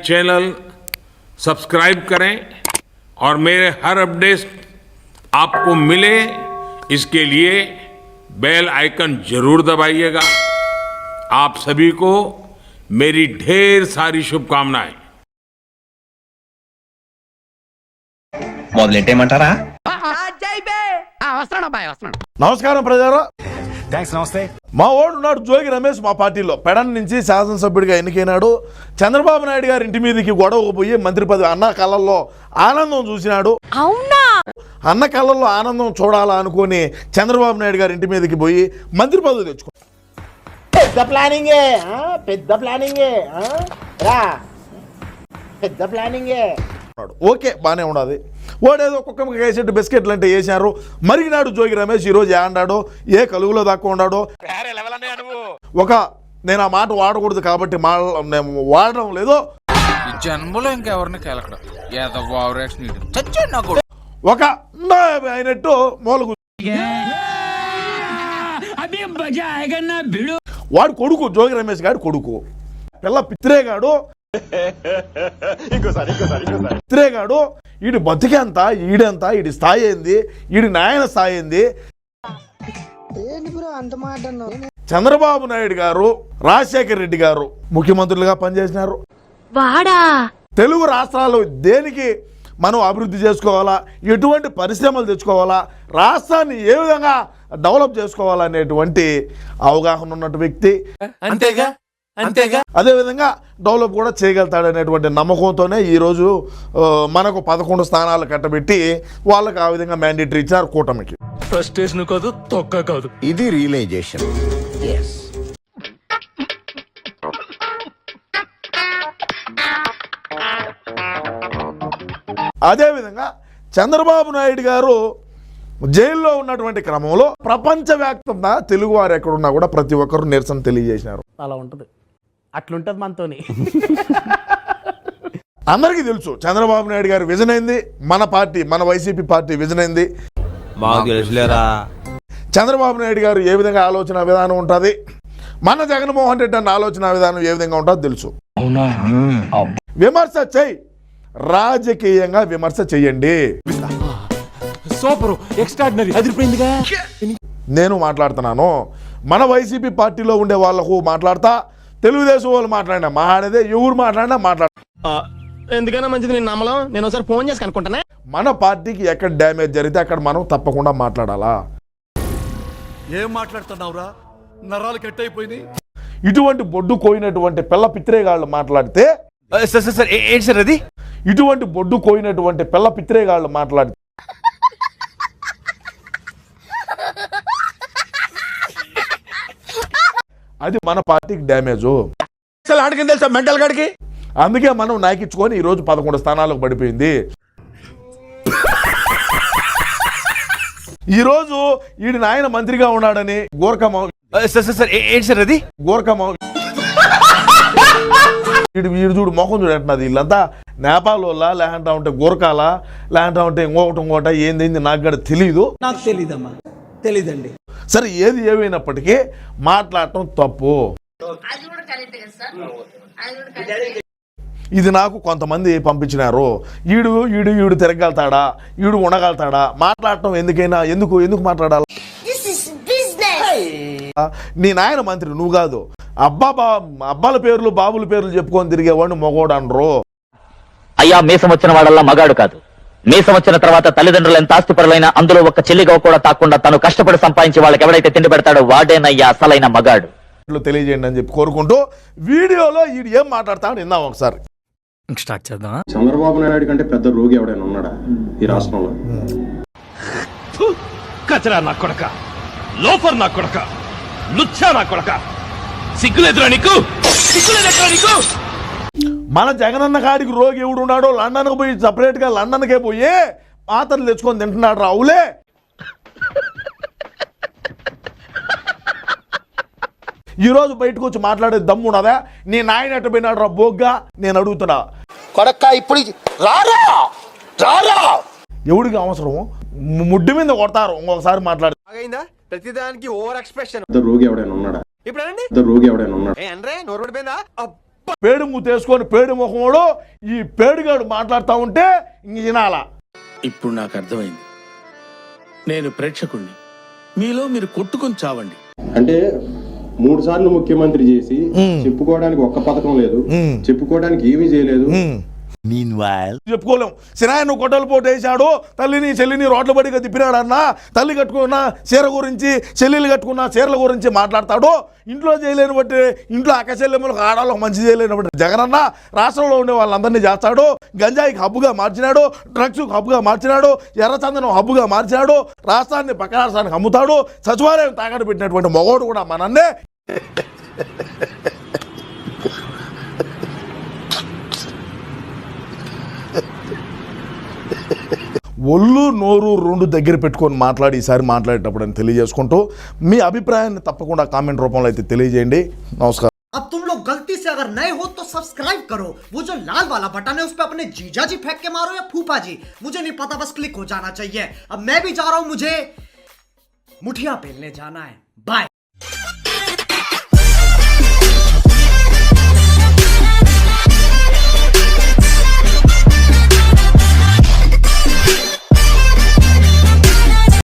Channel subscribe करें और मेरे हर अपडेट आपको मिले इसके लिए बेल आइकन जरूर दबाइएगा। आप सभी को मेरी ढेर सारी शुभकामनाएं। మొదలెట్టేయమంటారా? నమస్కారం ప్రజారా. థ్యాంక్స్. నమస్తే. మా వాడు ఉన్నాడు జోగి రమేష్, మా పార్టీలో పెడన్ నుంచి శాసనసభ్యుడిగా ఎన్నికైనాడు. చంద్రబాబు నాయుడు గారి ఇంటి మీదకి గొడవకు పోయి మంత్రి పదవి అన్న కళ్ళల్లో ఆనందం చూసినాడు. అవునా? అన్న కళ్ళల్లో ఆనందం చూడాలా అనుకుని చంద్రబాబు నాయుడు గారి ఇంటి మీదకి పోయి మంత్రి పదవి తెచ్చుకో. పెద్ద ప్లానింగే పెద్ద ప్లానింగే. ఓకే, బాగానే ఉండదు. వాడేదో కుక్కమ్మకి వేసేట్టు బిస్కెట్లు అంటే వేసారు. మరిగినాడు జోగి రమేష్. ఈరోజు ఆడాడో ఏ కలుగులో దాకా ఉన్నాడో ఒక నేను ఆ మాట వాడకూడదు కాబట్టి వాడడం లేదో. జన్మలో ఇంకెవరిని ఒక అయినట్టు మూలకు వాడు కొడుకు, జోగి రమేష్ గారు కొడుకు, పిల్ల పిత్రేగాడు. పిత్రేగాడు ఈడి బతికెంత, ఈడెంత, ఈడి స్థాయి ఏంది, ఈడి నాయన స్థాయి ఏంది. చంద్రబాబు నాయుడు గారు, రాజశేఖర రెడ్డి గారు ముఖ్యమంత్రులుగా పనిచేసినారు. తెలుగు రాష్ట్రాలు దేనికి మనం అభివృద్ధి చేసుకోవాలా, ఎటువంటి పరిశ్రమలు తెచ్చుకోవాలా, రాష్ట్రాన్ని ఏ విధంగా డెవలప్ చేసుకోవాలనేటువంటి అవగాహన ఉన్నటువంటి వ్యక్తి. అంతేగా అదే విధంగా డెవలప్ కూడా చేయగలుగుతాడనేటువంటి నమ్మకంతోనే ఈరోజు మనకు 11 స్థానాలు కట్టబెట్టి వాళ్ళకి ఆ విధంగా మ్యాండేటరీ ఇచ్చారు కూటమికి. ఫ్రస్ట్రేషన్ కాదు, తొక్క కాదు, ఇది రియలైజేషన్. అదేవిధంగా చంద్రబాబు నాయుడు గారు జైల్లో ఉన్నటువంటి క్రమంలో ప్రపంచవ్యాప్తంగా తెలుగు వారు ఎక్కడున్నా కూడా ప్రతి ఒక్కరు నిరసన తెలియజేసినారు. అలా ఉంటుంది, అట్లుంటది మనతోని. అందరికీ తెలుసు చంద్రబాబు నాయుడు గారి విజన్ అయింది, మన పార్టీ, మన వైసీపీ పార్టీ విజన్ అయింది. చంద్రబాబు నాయుడు గారు ఏ విధంగా ఆలోచన విధానం ఉంటుంది, మన జగన్మోహన్ రెడ్డి అన్న ఆలోచన విధానం ఏ విధంగా ఉంటుందో తెలుసు. విమర్శ చెయ్యి, రాజకీయంగా విమర్శ చెయ్యండి. సూపర్, ఎక్స్ట్రాడినరీ, అదిరిపోయిందిగా. నేను మాట్లాడుతున్నాను, మన వైసీపీ పార్టీలో ఉండే వాళ్ళకు మాట్లాడతా, తెలుగుదేశం వాళ్ళు మాట్లాడినా ఎవరు మాట్లాడినా ఎందుకైనా మంచిది నేను నమ్మలం. నేను ఒకసారి ఫోన్ చేసి కనుక్కుంటానే. మన పార్టీకి ఎక్కడ డ్యామేజ్ జరిగితే అక్కడ మనం తప్పకుండా మాట్లాడాలా. ఏం మాట్లాడుతున్నావురా? నరాలు కట్ అయిపోయింది. ఇటువంటి బొడ్డు కోయినటువంటి పిల్ల పిత్రేగాళ్ళు మాట్లాడితే ఏంటి సార్ అది? ఇటువంటి బొడ్డు కోయినటువంటి పిల్ల పిత్రేగాళ్ళు మాట్లాడితే అది మన పార్టీకి డ్యామేజు. మెంటల్ గాడికి. అందుకే మనం నాకిచ్చుకొని ఈరోజు 11 స్థానాలకు పడిపోయింది. ఈరోజు ఈడి నాయన మంత్రిగా ఉన్నాడని గోర్ఖమౌ ఏంటి సార్ అది? గోర్ఖమౌ వీడు చూడు మొఖం చూడట్టున్నది. వీళ్ళంతా నేపాల్ వాళ్ళ, లేకంటా ఉంటే గోర్ఖాలా, లేకంటా ఉంటే ఇంకోట ఏంది నాకు కూడా తెలీదు. నాకు తెలీదమ్మా, తెలీదండి. సరే, ఏది ఏమైనప్పటికీ మాట్లాడటం తప్పు. ఇది నాకు కొంతమంది పంపించినారు. ఈడు తిరగలుగుతాడా, ఈడు ఉండగలుగుతాడా, మాట్లాడటం ఎందుకు మాట్లాడాలి? నీ నాయన మంత్రి, నువ్వు కాదు. అబ్బాల పేర్లు, బాబుల పేర్లు చెప్పుకొని తిరిగేవాడిని మొగోడు అనరు. అయ్యా, మీసం వచ్చిన వాడల్లా మగాడు కాదు. మీసం వచ్చిన తర్వాత తల్లిదండ్రులు ఎంత ఆస్తిపరులైనా అందులో ఒక చెల్లిగా కూడా తాకుండా తను కష్టపడి సంపాదించి వాళ్ళకి ఎవరైతే తిండి పెడతాడో వాడేనయ్యా అసలైన మగాడు. తెలియజేయండి అని చెప్పి కోరుకుంటూ వీడియోలో ఈడు ఏం మాట్లాడతాడు విందాం ఒకసారి. స్టార్ట్ చేద్దాం. చంద్రబాబు నాయుడు కంటే పెద్ద రోగి ఎవడైనా ఉన్నాడా ఈ రాష్ట్రంలో? కచరా నా కొడక, లోఫర్ నా కొడక, లుచ్చా నా కొడక, సిగ్గులేదురా నీకు? సిగ్గులేదురా నీకు? మన జగనన్న కాడికి రోగి ఎవడు ఉన్నాడో లండన్కి పోయి సపరేట్గా లండన్కే పోయి మాత్రలు తెచ్చుకొని తింటున్నాడు రావులే. ఈరోజు బయటకు వచ్చి మాట్లాడే దమ్ము ఉన్నదా? నీ నాయన ఎట్ట పోయినాడు రా బోగ్గా నేను అడుగుతున్నా. కొడక్క ఇప్పుడు ఎవడికి అవసరం? ముడ్డు మీద కొడతారు. ఇంకొకసారి మాట్లాడు. ప్రతిదానికి ఓవర్ ఎక్స్ప్రెషన్. రోగి ఎవడైనా ఉన్నాడా? ఇప్పుడు రోగి ఎవడైనా ఉన్నాడా? పేడు మూతేసుకొని పేడు ముఖముడు ఈ పేడుగాడు మాట్లాడుతూ ఉంటే ఇంక వినాలా. ఇప్పుడు నాకు అర్థమైంది. నేను ప్రేక్షకుణ్ణి, మీలో మీరు కొట్టుకొని చావండి. అంటే 3 సార్లు ముఖ్యమంత్రి చేసి చెప్పుకోవడానికి ఒక్క పథకం లేదు, చెప్పుకోవడానికి ఏమీ చేయలేదు. చెప్పుకోలేం. సినాయను గొడ్డల పోటు వేసాడు, తల్లిని చెల్లిని రోడ్ల బడిగా తిప్పినాడు అన్న, తల్లి కట్టుకున్న చీర గురించి చెల్లెలు కట్టుకున్న చీరల గురించి మాట్లాడతాడు. ఇంట్లో చేయలేని బట్టి ఇంట్లో అక్క చెల్లెమ్మలకు ఆడవాళ్ళకు మంచి చేయలేని బట్టి జగనన్న రాష్ట్రంలో ఉండే వాళ్ళందరినీ చేస్తాడు. గంజాయికి హబ్బుగా మార్చినాడు, డ్రగ్స్కి హబ్బుగా మార్చినాడు, ఎర్రచందనం హబ్బుగా మార్చినాడు, రాష్ట్రాన్ని పక్క రాష్ట్రానికి అమ్ముతాడు. సచివాలయం తాకట్టు పెట్టినటువంటి మగోడు కూడా మనన్నే. ఒళ్ళు నోరు రెండు దగ్గర పెట్టుకొని మాట్లాడి ఈసారి మాట్లాడేటప్పుడు అని తెలియజేసుకుంటూ మీ అభిప్రాయాన్ని తప్పకుండా కామెంట్ రూపంలో అయితే తెలియజేయండి. నమస్కారం. अब तुम लोग गलती से अगर नए हो तो सब्सक्राइब करो, वो जो लाल वाला बटन है उस पर अपने जीजा जी फेंक के मारो या फूफा जी, मुझे नहीं पता, बस क्लिक हो जाना चाहिए। अब मैं भी जा रहा हूं, मुझे मुठिया पेलने जाना है। बाय।